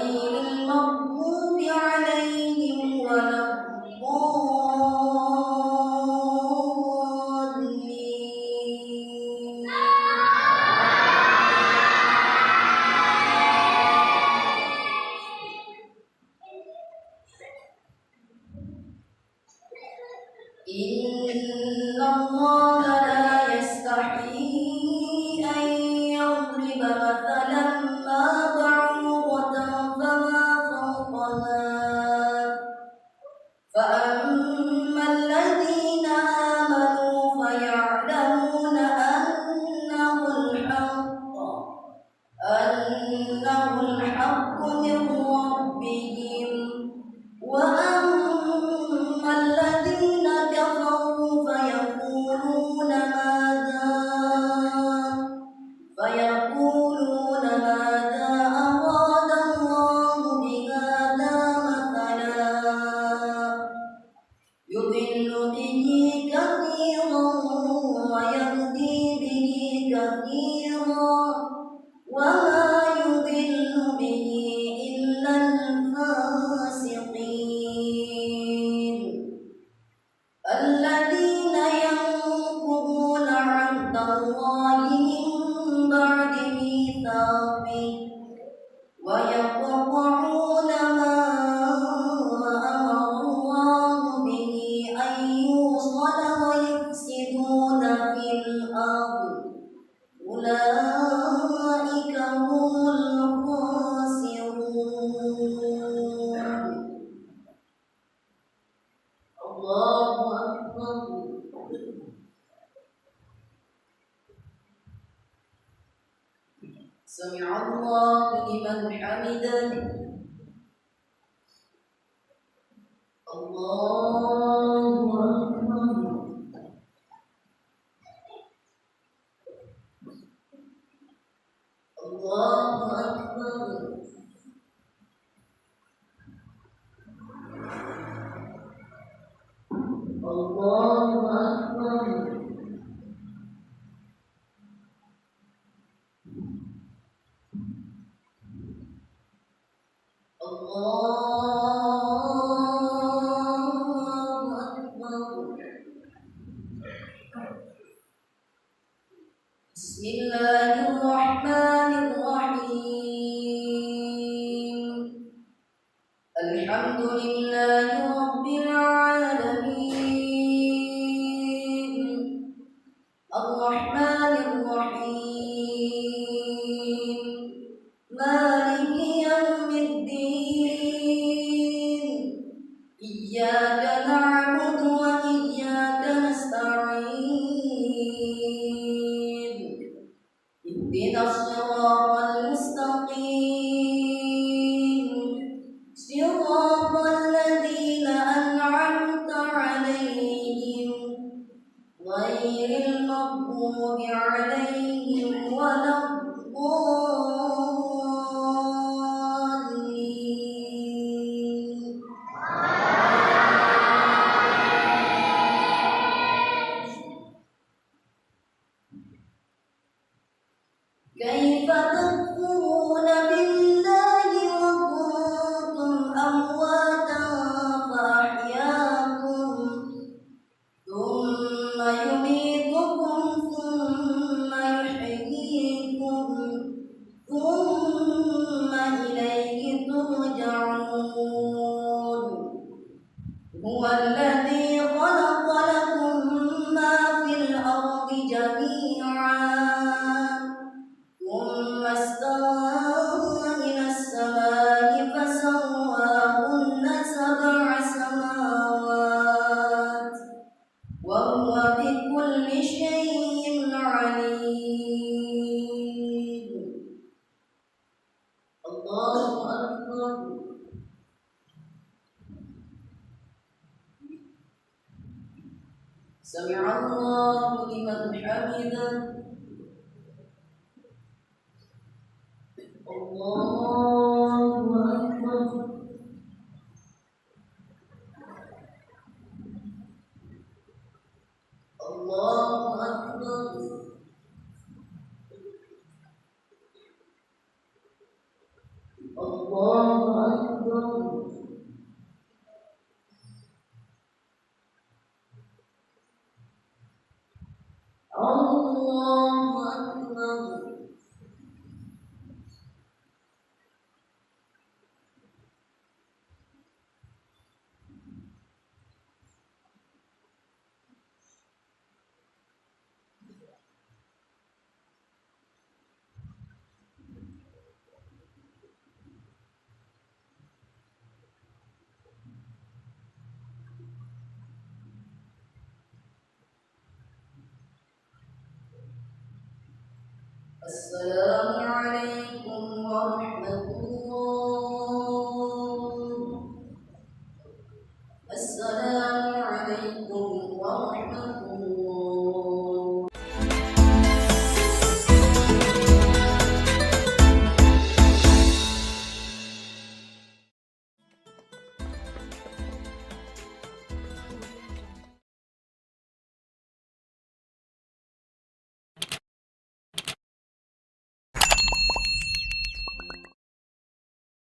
المغضوب عليهم ولا الضالين. إن الله لا يستحيي أن يضرب مثلا ما بعوضة فما فوقها فأما الذين آمنوا فيعلمون أنه الحق من ربهم وأما الذين كفروا فيقولون ماذا أراد الله بهذا مثلا يضل به كثيرا ويهدي به كثيرا وما يضل به إلا الفاسقين الذين ينقضون عهد الله من بعد ميثاقه ويقطعون ما أمر الله به أن يوصل ويفسدون في الأرض أولئك هم الخاسرون. الله أكبر. سمع الله لمن حمده. الله أكبر. الله أكبر. الله أكبر. الله أكبر. بسم الله الرحمن الرحيم. الحمد لله رب العالمين الرحمن الرحيم مالك يوم الدين إياك نعبد وإياك نستعين اهدنا الصراط المستقيم صراط الذين أنعمت عليهم غير المغضوب عليهم ولا الضالين. كيف تكفرون بالله وكنتم أمواتا فأحياكم ثم يميتكم ثم يحييكم ثم إليه ترجعون. هو الذي خلق لكم ما في الأرض جميعا ثم استوى إلى السماء فسواهن سبع سماوات وهو بكل شيء عليم. الله أكبر. سمع الله لمن حمده. الله أكبر. الله أكبر. الله السلام عليكم ورحمة